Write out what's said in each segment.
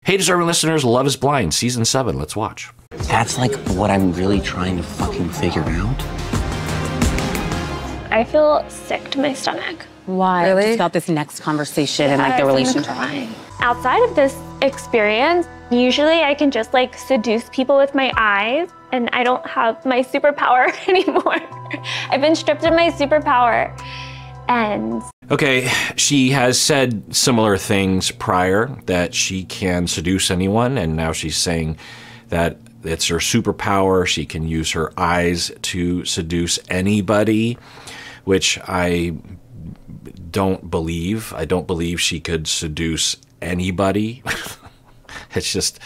Hey, deserving listeners, Love is Blind, Season 7. Let's watch. That's like what I'm really trying to fucking figure out. I feel sick to my stomach. Why? Really? Just about this next conversation and like the relationship. Outside of this experience, usually I can just like seduce people with my eyes, and I don't have my superpower anymore. I've been stripped of my superpower. And Okay, she has said similar things prior, that she can seduce anyone, and now she's saying that it's her superpower. She can use her eyes to seduce anybody, which I don't believe. I don't believe she could seduce anybody. It's just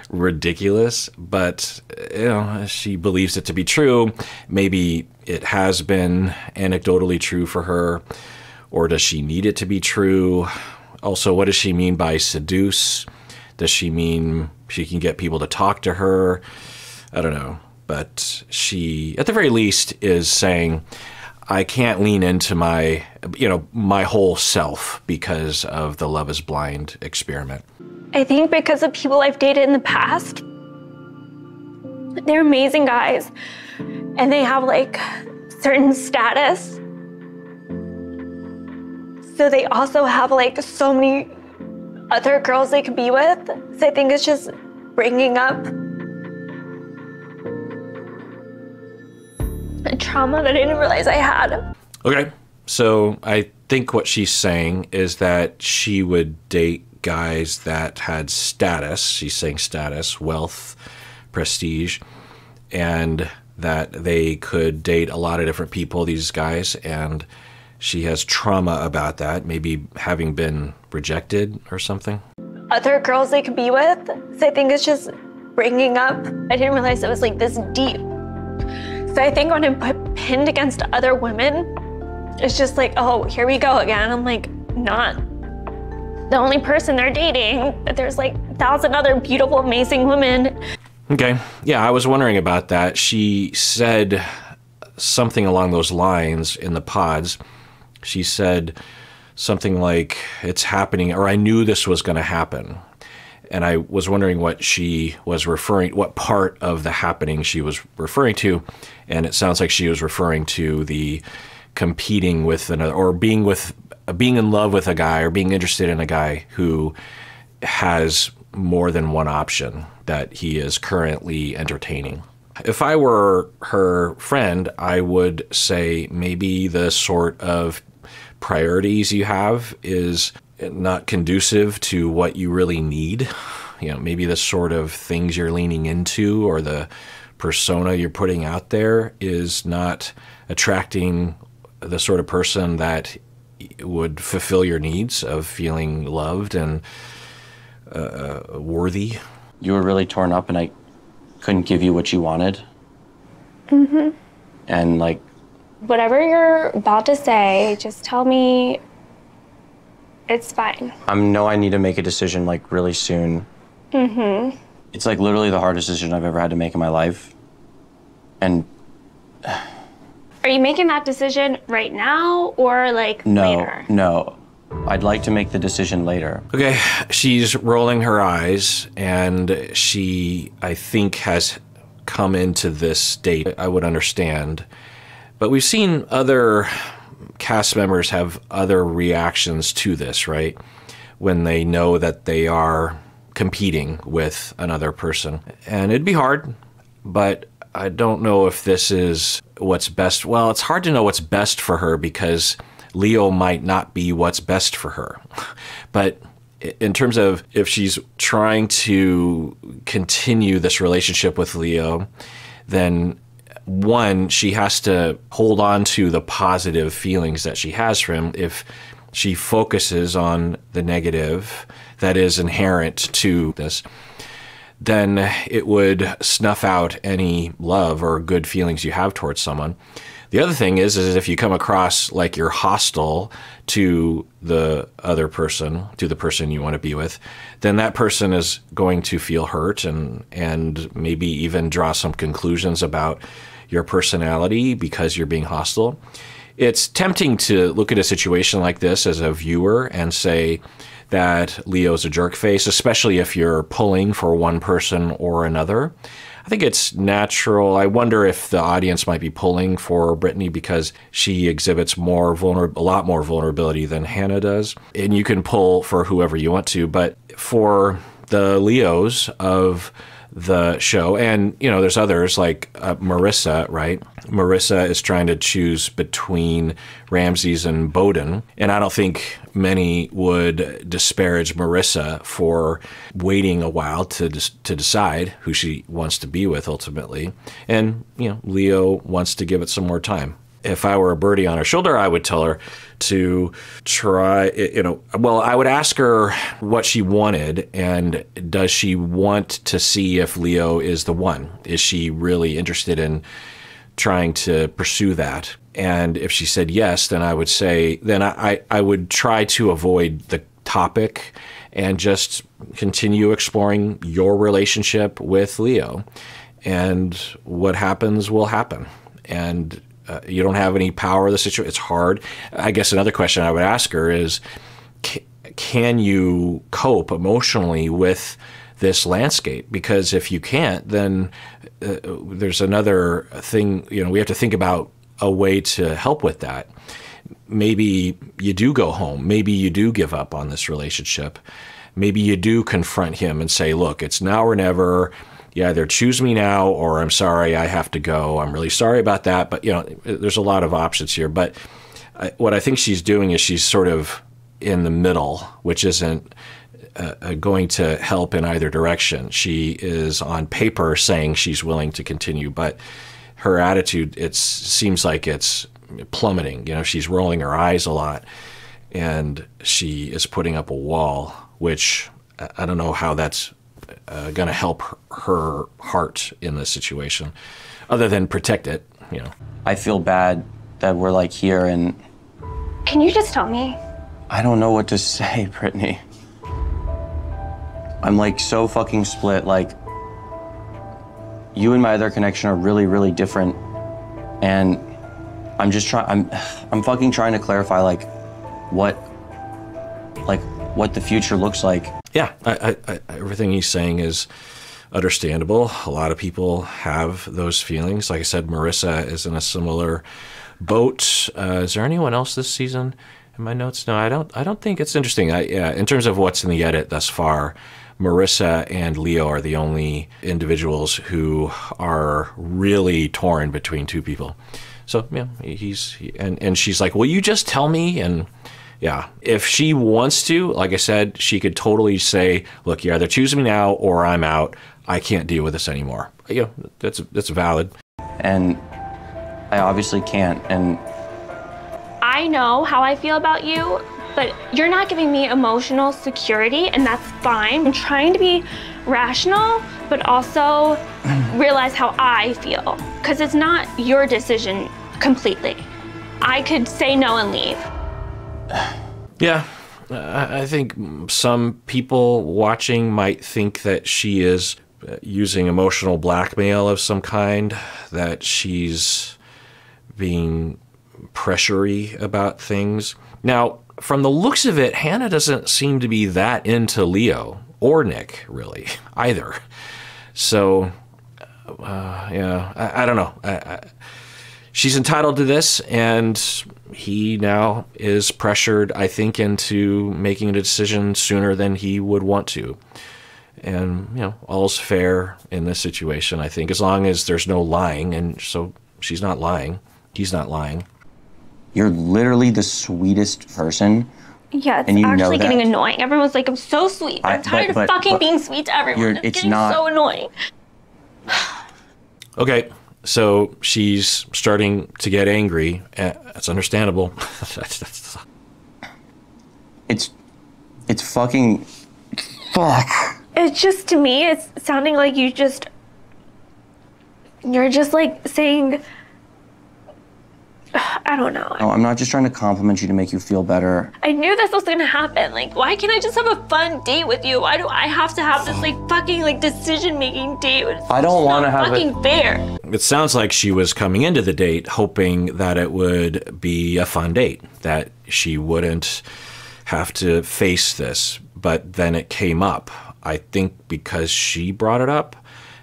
ridiculous, but you know, she believes it to be true. Maybe it has been anecdotally true for her, or does she need it to be true? Also, what does she mean by seduce? Does she mean she can get people to talk to her? I don't know, but she, at the very least, is saying, I can't lean into my, my whole self because of the Love is Blind experiment. I think because of people I've dated in the past, they're amazing guys, and they have like certain status. So they also have like so many other girls they could be with. So I think it's just bringing up a trauma that I didn't realize I had. Okay, so I think what she's saying is that she would date guys that had status. She's saying status, wealth, prestige, and that they could date a lot of different people, these guys, and she has trauma about that, maybe having been rejected or something. Other girls they could be with. So I think it's just bringing up, I didn't realize it was like this deep. So I think when I'm pinned against other women, it's just like, oh, here we go again. I'm like, not the only person they're dating. There's like 1,000 other beautiful, amazing women. Okay, yeah, I was wondering about that. She said something along those lines in the pods. She said something like, it's happening, or I knew this was going to happen. And I was wondering what she was what part of the happening she was referring to. And it sounds like she was referring to the competing with another, or being in love with a guy, or being interested in a guy who has more than one option that he is currently entertaining. If I were her friend, I would say maybe the sort of priorities you have is not conducive to what you really need. Maybe the sort of things you're leaning into, or the persona you're putting out there, is not attracting the sort of person that would fulfill your needs of feeling loved and worthy. You were really torn up and I couldn't give you what you wanted. Mm-hmm. And like, whatever you're about to say, just tell me it's fine. I know I need to make a decision like really soon. Mm-hmm. It's like literally the hardest decision I've ever had to make in my life. And are you making that decision right now, or like later? No. I'd like to make the decision later. Okay, she's rolling her eyes, and she, I think, has come into this state. I would understand. But we've seen other cast members have other reactions to this, right? When they know that they are competing with another person. And it'd be hard, but I don't know if this is what's best. Well, it's hard to know what's best for her because Leo might not be what's best for her. But in terms of if she's trying to continue this relationship with Leo, then one, she has to hold on to the positive feelings that she has for him. If she focuses on the negative that is inherent to this, then it would snuff out any love or good feelings you have towards someone. The other thing is if you come across like you're hostile to the other person, to the person you want to be with, then that person is going to feel hurt and maybe even draw some conclusions about your personality because you're being hostile. It's tempting to look at a situation like this as a viewer and say that Leo's a jerk face, especially if you're pulling for one person or another. I think it's natural. I wonder if the audience might be pulling for Brittany because she exhibits a lot more vulnerability than Hannah does. And you can pull for whoever you want to, but for the Leos of the show, and there's others like Marissa, right? Marissa is trying to choose between Ramses and Bowden, and I don't think many would disparage Marissa for waiting a while to decide who she wants to be with ultimately. And Leo wants to give it some more time. If I were a birdie on her shoulder, I would tell her to try, I would ask her what she wanted and does she want to see if Leo is the one? Is she really interested in trying to pursue that? And if she said yes, then I would say, then I would try to avoid the topic and just continue exploring your relationship with Leo. And what happens will happen. And you don't have any power of the situation. It's hard. I guess another question I would ask her is, can you cope emotionally with this landscape? Because if you can't, then there's another thing, we have to think about a way to help with that. Maybe you do go home. Maybe you do give up on this relationship. Maybe you do confront him and say, look, it's now or never. You either choose me now or I'm sorry, I have to go. I'm really sorry about that. But, there's a lot of options here. But what I think she's doing is she's sort of in the middle, which isn't going to help in either direction. She is on paper saying she's willing to continue, but her attitude, it seems like it's plummeting. She's rolling her eyes a lot and she is putting up a wall, which I don't know how that's going to help her heart in this situation, other than protect it, I feel bad that we're like here and... Can you just tell me? I don't know what to say, Brittany. I'm like so fucking split. Like, you and my other connection are really, really different. And I'm just I'm fucking trying to clarify what the future looks like. Yeah, everything he's saying is understandable. A lot of people have those feelings. Like I said, Marissa is in a similar boat. Is there anyone else this season in my notes? No, I don't think. It's interesting. In terms of what's in the edit thus far, Marissa and Leo are the only individuals who are really torn between two people. So and she's like, will you just tell me? And yeah, if she wants to, like I said, she could totally say, look, you either choose me now or I'm out. I can't deal with this anymore. That's valid. And I obviously can't. And I know how I feel about you, but you're not giving me emotional security, and that's fine. I'm trying to be rational, but also realize how I feel, because it's not your decision completely. I could say no and leave. Yeah, I think some people watching might think that she is using emotional blackmail of some kind, that she's being pressury about things. Now, from the looks of it, Hannah doesn't seem to be that into Leo or Nick, really, either. So, I don't know. She's entitled to this, and he now is pressured, I think, into making a decision sooner than he would want to. And, all's fair in this situation, I think, as long as there's no lying. And so she's not lying. He's not lying. You're literally the sweetest person. Yeah, it's and you actually know getting annoying. Everyone's like, I'm so sweet. I'm tired of fucking being sweet to everyone. It's getting so annoying. Okay, so she's starting to get angry. That's understandable. It's fucking... Fuck. It's just, to me, it's sounding like you're just like saying... I don't know. No, I'm not just trying to compliment you to make you feel better. I knew this was gonna happen. Like, why can't I just have a fun date with you? Why do I have to have this fucking decision-making date? I don't want to have fucking fair. It sounds like she was coming into the date hoping that it would be a fun date, that she wouldn't have to face this, but then it came up. I think because she brought it up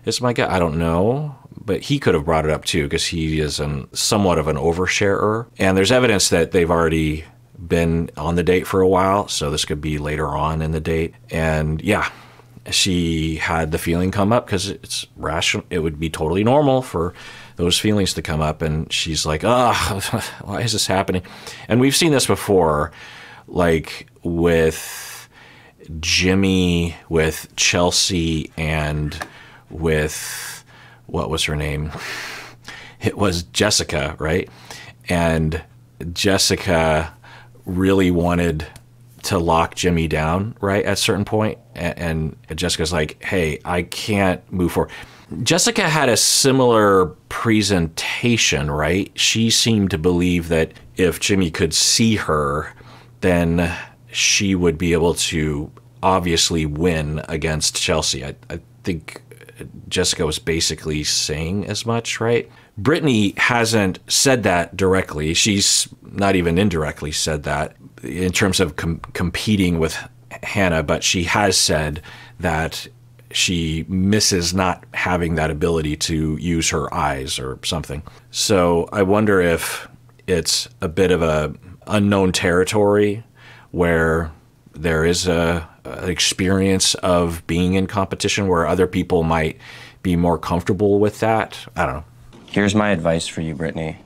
is my guess. I don't know, but he could have brought it up too because he is somewhat of an oversharer. And there's evidence that they've already been on the date for a while, so this could be later on in the date. And yeah, she had the feeling come up because it's rational. It would be totally normal for those feelings to come up. And she's like, why is this happening? And we've seen this before, like with Jimmy, with Chelsea, and with, what was her name? It was Jessica, right? And Jessica really wanted to lock Jimmy down, right, at a certain point. And Jessica's like, hey, I can't move forward. Jessica had a similar presentation, right? She seemed to believe that if Jimmy could see her, then she would be able to obviously win against Chelsea. I think Jessica was basically saying as much, right? Brittany hasn't said that directly. She's not even indirectly said that in terms of competing with Hannah, but she has said that she misses not having that ability to use her eyes or something. So I wonder if it's a bit of a unknown territory where there is an experience of being in competition where other people might be more comfortable with that. I don't know. Here's my advice for you, Brittany.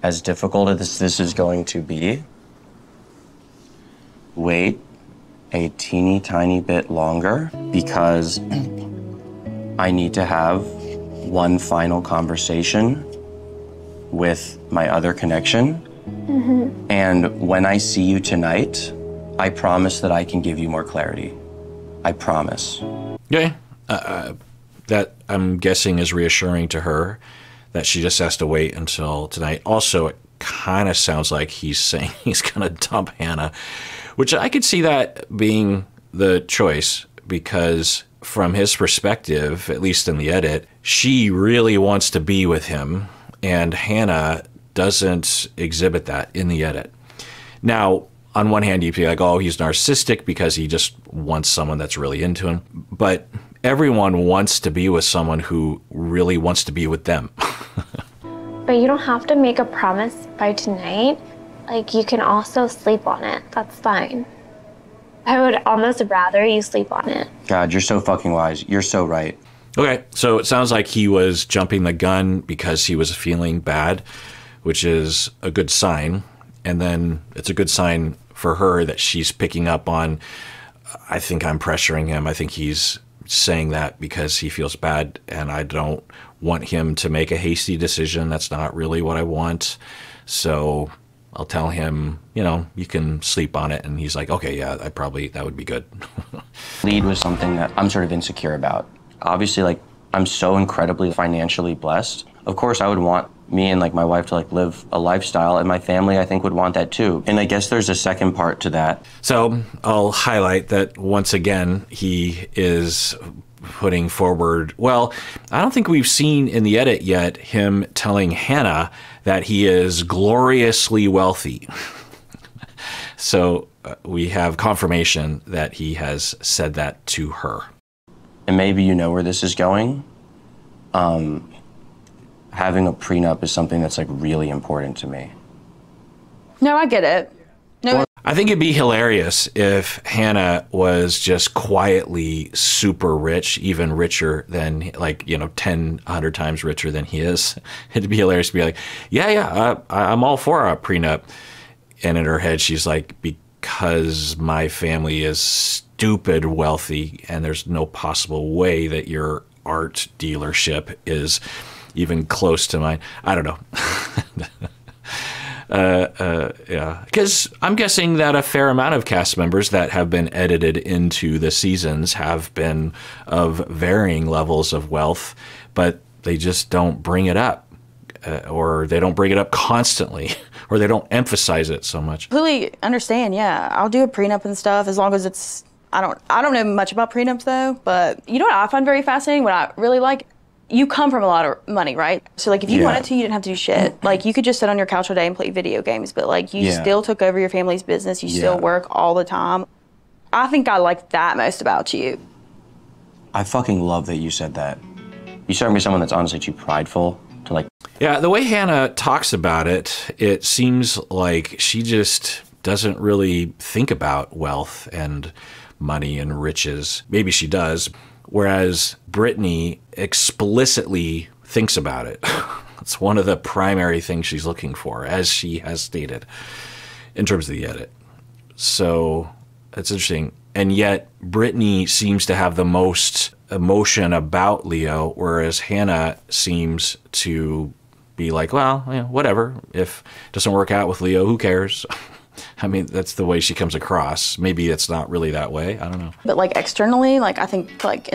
As difficult as this is going to be, wait a teeny tiny bit longer because I need to have one final conversation with my other connection. Mm-hmm. And when I see you tonight, I promise that I can give you more clarity. I promise. Okay. That, I'm guessing, is reassuring to her that she just has to wait until tonight. Also, it kind of sounds like he's saying he's going to dump Hannah, which I could see that being the choice because from his perspective, at least in the edit, she really wants to be with him, and Hannah doesn't exhibit that in the edit. Now, on one hand, you'd be like, oh, he's narcissistic because he just wants someone that's really into him. But everyone wants to be with someone who really wants to be with them. But you don't have to make a promise by tonight. Like, you can also sleep on it. That's fine. I would almost rather you sleep on it. God, you're so fucking wise. You're so right. Okay, so it sounds like he was jumping the gun because he was feeling bad, which is a good sign. And then it's a good sign for her that she's picking up on, I think I'm pressuring him. I think he's saying that because he feels bad, and I don't want him to make a hasty decision. That's not really what I want. So I'll tell him, you can sleep on it. And he's like, okay, yeah, that would be good. Lead was something that I'm sort of insecure about. Obviously, like, I'm so incredibly financially blessed. Of course, I would want me and my wife to live a lifestyle, and my family, I think, would want that too. And I guess there's a second part to that. So I'll highlight that once again, he is putting forward, well, I don't think we've seen in the edit yet him telling Hannah that he is gloriously wealthy. So we have confirmation that he has said that to her. And maybe you know where this is going. Having a prenup is something that's really important to me. No, I get it. No. I think it'd be hilarious if Hannah was just quietly super rich, even richer than 100 times richer than he is. It'd be hilarious to be like, I'm all for a prenup. And in her head, she's like, because my family is stupid wealthy and there's no possible way that your art dealership is even close to mine. I don't know. Yeah, because I'm guessing that a fair amount of cast members that have been edited into the seasons have been of varying levels of wealth, but they just don't bring it up, or they don't bring it up constantly, or they don't emphasize it so much. Completely understand. Yeah, I'll do a prenup and stuff as long as it's. I don't know much about prenups though, but you know what I find very fascinating? What I really like you come from a lot of money, right? So like if you wanted to, you didn't have to do shit. Like you could just sit on your couch all day and play video games, but like you still took over your family's business. You still work all the time. I think I like that most about you. I fucking love that you said that. You strike me as someone that's honestly too prideful to like. Yeah, the way Hannah talks about it, it seems like she just doesn't really think about wealth and money and riches. Maybe she does. Whereas Brittany explicitly thinks about it. It's one of the primary things she's looking for, as she has stated, in terms of the edit. So it's interesting. And yet Brittany seems to have the most emotion about Leo, whereas Hannah seems to be like, well, you know, whatever. If it doesn't work out with Leo, who cares? I mean, that's the way she comes across. Maybe it's not really that way. I don't know. But like externally, like I think like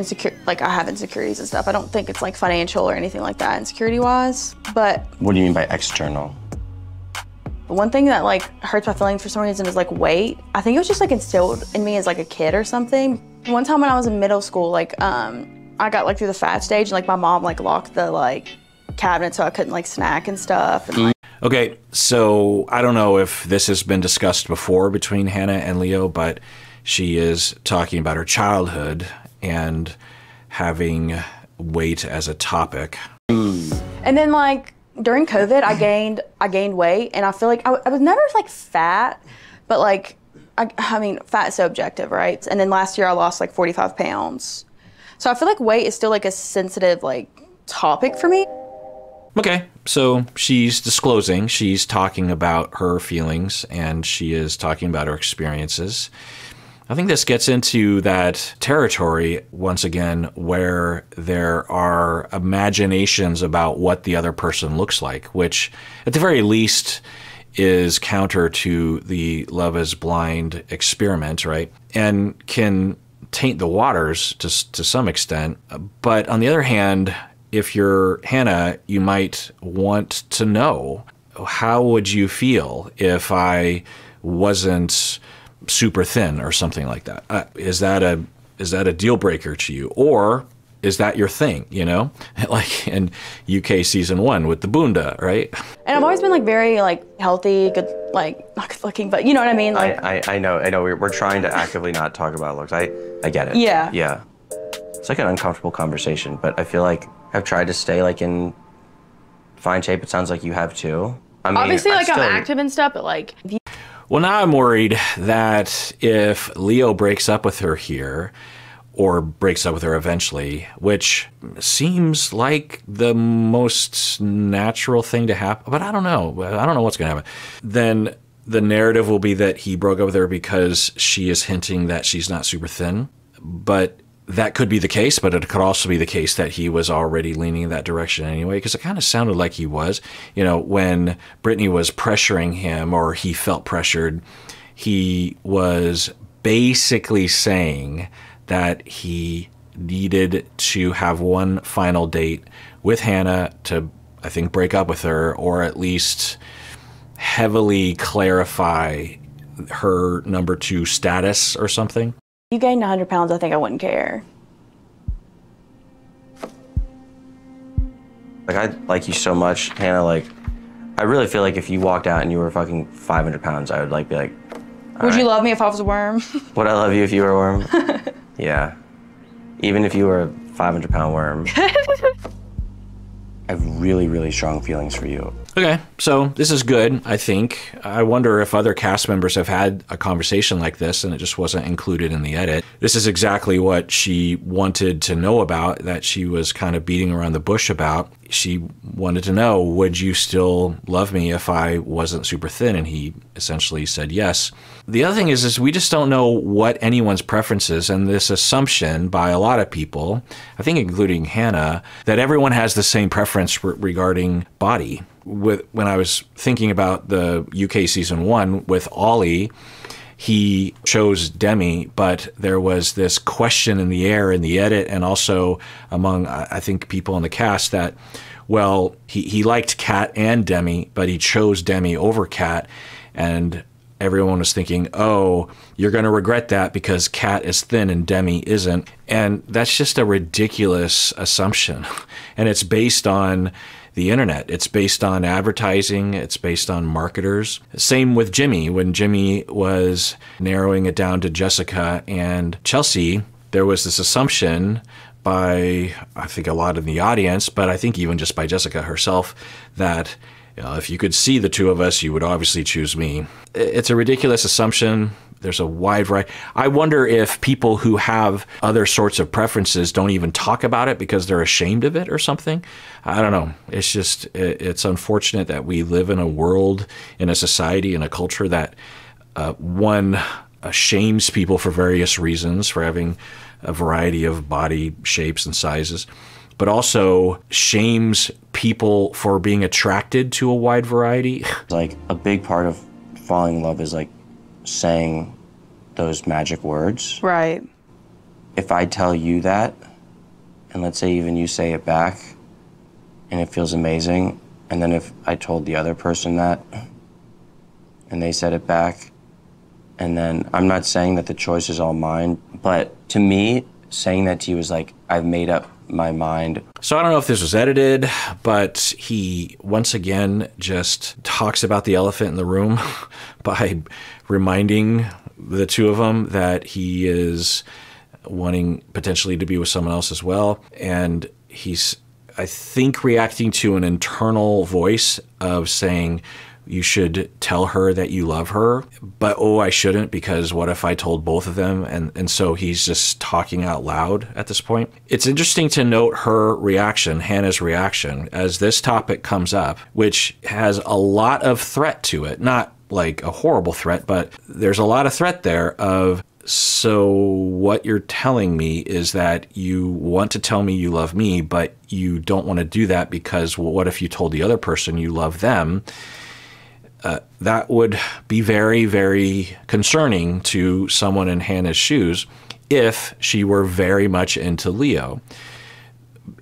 I have insecurities and stuff. I don't think it's like financial or anything like that insecurity wise, but. What do you mean by external? One thing that like hurts my feelings for some reason is like weight. I think it was just like instilled in me as like a kid or something. One time when I was in middle school, like I got like through the fat stage and like my mom like locked the like cabinet so I couldn't like snack and stuff. And, like, okay, so I don't know if this has been discussed before between Hannah and Leo, but she is talking about her childhood and having weight as a topic. And then like during COVID, I gained weight, and I feel like I was never like fat, but like I mean, fat is so objective, right? And then last year I lost like 45 pounds. So I feel like weight is still like a sensitive like topic for me. Okay, so she's disclosing, she's talking about her feelings, and she is talking about her experiences. I think this gets into that territory, once again, where there are imaginations about what the other person looks like, which at the very least is counter to the Love is Blind experiment, right? And can taint the waters to some extent. But on the other hand, if you're Hannah, you might want to know, how would you feel if I wasn't super thin or something like that? Is that a deal breaker to you, or is that your thing? You know, like in UK season 1 with the Bunda, right? And I've always been like very like healthy, good, like not good looking, but you know what I mean. Like I know. We're trying to actively not talk about looks. I get it. Yeah. Yeah. It's like an uncomfortable conversation, but I feel like I've tried to stay like in fine shape. It sounds like you have too. I mean, obviously, like I'm active and stuff, but like. Well, now I'm worried that if Leo breaks up with her here, or breaks up with her eventually, which seems like the most natural thing to happen, but I don't know. I don't know what's going to happen. Then the narrative will be that he broke up with her because she is hinting that she's not super thin. But that could be the case, but it could also be the case that he was already leaning in that direction anyway, because it kind of sounded like he was. You know, when Brittany was pressuring him, or he felt pressured, he was basically saying that he needed to have one final date with Hannah to, I think, break up with her, or at least heavily clarify her number 2 status or something. You gained 100 pounds, I think I wouldn't care. Like, I like you so much, Hannah. Like, I really feel like if you walked out and you were fucking 500 pounds, I would like be like, would you love me if I was a worm? Would I love you if you were a worm? Yeah. Even if you were a 500-pound worm. I have really, really strong feelings for you. Okay, so this is good, I think. I wonder if other cast members have had a conversation like this and it just wasn't included in the edit. This is exactly what she wanted to know about, that she was kind of beating around the bush about. She wanted to know, would you still love me if I wasn't super thin? And he essentially said yes. The other thing is we just don't know what anyone's preference is, and this assumption by a lot of people, I think including Hannah, that everyone has the same preference regarding body. When I was thinking about the UK season 1 with Ollie, he chose Demi, but there was this question in the air in the edit, and also among, I think, people in the cast that, well, he liked Kat and Demi, but he chose Demi over Kat. And everyone was thinking, oh, you're going to regret that because Kat is thin and Demi isn't. And that's just a ridiculous assumption. And it's based on the internet. It's based on advertising. It's based on marketers. Same with Jimmy. When Jimmy was narrowing it down to Jessica and Chelsea, there was this assumption by, I think, a lot in the audience, but I think even just by Jessica herself, that if you could see the two of us, you would obviously choose me. It's a ridiculous assumption. There's a wide variety. I wonder if people who have other sorts of preferences don't even talk about it because they're ashamed of it or something. I don't know. It's just, it's unfortunate that we live in a world, in a society, in a culture that one shames people for various reasons, for having a variety of body shapes and sizes, but also shames people for being attracted to a wide variety. Like, a big part of falling in love is like saying those magic words. Right. If I tell you that, and let's say even you say it back, and it feels amazing, and then if I told the other person that, and they said it back, and then I'm not saying that the choice is all mine, but to me, saying that to you is like, I've made up my mind. So I don't know if this was edited, but he once again just talks about the elephant in the room by reminding the two of them that he is wanting potentially to be with someone else as well. And he's, I think, reacting to an internal voice of saying, you should tell her that you love her, but oh, I shouldn't, because what if I told both of them? And so he's just talking out loud at this point. It's interesting to note her reaction, Hannah's reaction, as this topic comes up, which has a lot of threat to it. Not like a horrible threat, but there's a lot of threat there of, so what you're telling me is that you want to tell me you love me, but you don't want to do that because, well, what if you told the other person you love them? That would be very, very concerning to someone in Hannah's shoes if she were very much into Leo.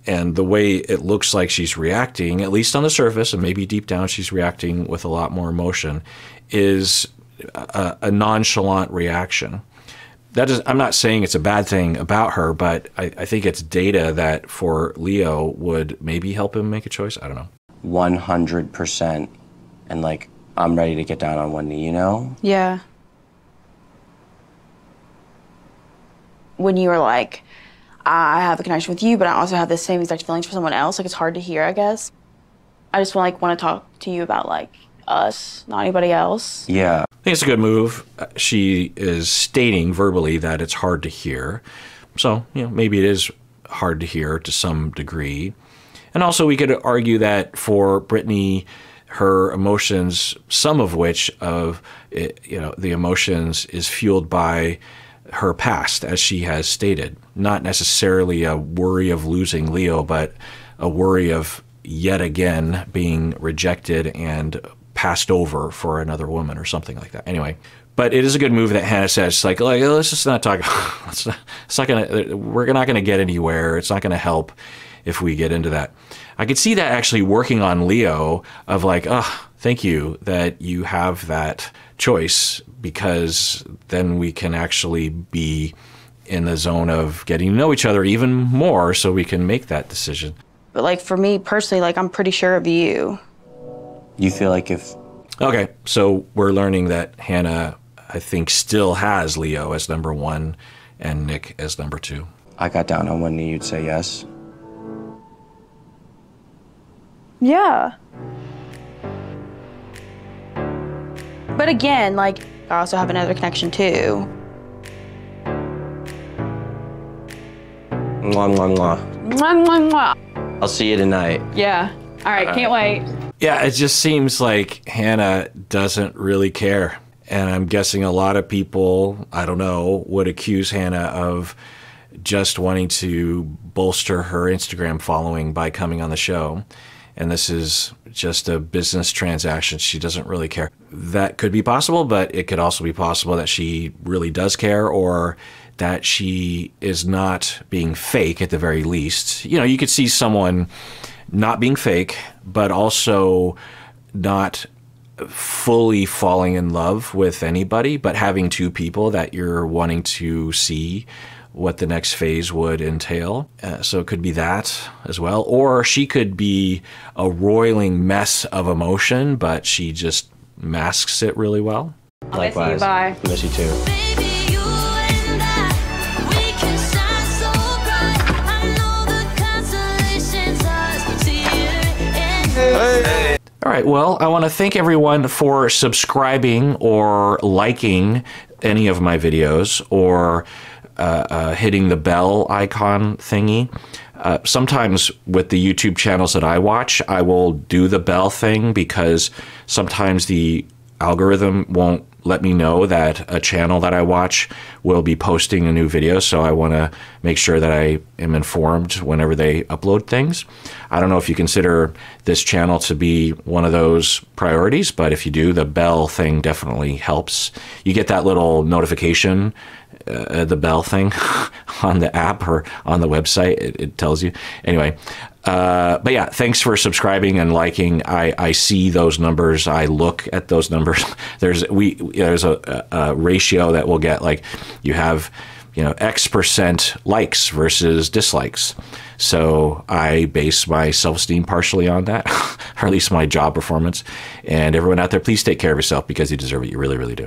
And the way it looks like she's reacting, at least on the surface, and maybe deep down she's reacting with a lot more emotion, is a nonchalant reaction. That is, I'm not saying it's a bad thing about her, but I think it's data that for Leo would maybe help him make a choice. I don't know. 100%. And like, I'm ready to get down on one knee, you know? Yeah. When you were like, I have a connection with you, but I also have the same exact feelings for someone else, like, it's hard to hear, I guess. I just want to talk to you about, like, us, not anybody else. Yeah. I think it's a good move. She is stating verbally that it's hard to hear. So, maybe it is hard to hear to some degree. And also we could argue that for Brittany, her emotions, some of which of the emotions is fueled by her past, as she has stated. Not necessarily a worry of losing Leo, but a worry of yet again being rejected and passed over for another woman or something like that. Anyway, but it is a good move that Hannah says, like let's just not talk. We're not going to get anywhere. It's not going to help if we get into that. I could see that actually working on Leo of like, oh, thank you that you have that choice, because then we can actually be in the zone of getting to know each other even more so we can make that decision. But like for me personally, like I'm pretty sure of you. You feel like if... Okay, so we're learning that Hannah, I think, still has Leo as number 1 and Nick as number 2. I got down on one knee, you'd say yes? Yeah. But again, like, I also have another connection too. Mwah, mwah, mwah. Mwah, mwah, mwah. I'll see you tonight. Yeah. All right, can't wait. Yeah, it just seems like Hannah doesn't really care. And I'm guessing a lot of people, I don't know, would accuse Hannah of just wanting to bolster her Instagram following by coming on the show. And this is just a business transaction. She doesn't really care. That could be possible, but it could also be possible that she really does care, or that she is not being fake at the very least. You could see someone not being fake, but also not fully falling in love with anybody, but having two people that you're wanting to see what the next phase would entail. So it could be that as well. Or she could be a roiling mess of emotion, but she just masks it really well. I'll miss you. Bye. Miss you too. Baby, you and I, we can shine so bright. I know the constellations are seeing. All right, well, I want to thank everyone for subscribing or liking any of my videos or hitting the bell icon thingy. Sometimes with the YouTube channels that I watch, I will do the bell thing because sometimes the algorithm won't let me know that a channel that I watch will be posting a new video, so I want to make sure that I am informed whenever they upload things. I don't know if you consider this channel to be one of those priorities, but if you do, the bell thing definitely helps. You get that little notification, the bell thing on the app or on the website. It tells you. Anyway, but yeah, thanks for subscribing and liking. I see those numbers. I look at those numbers. There's a ratio that we'll get, like you have, you know, X% likes versus dislikes. So I base my self-esteem partially on that, or at least my job performance. And everyone out there, please take care of yourself because you deserve it. You really, really do.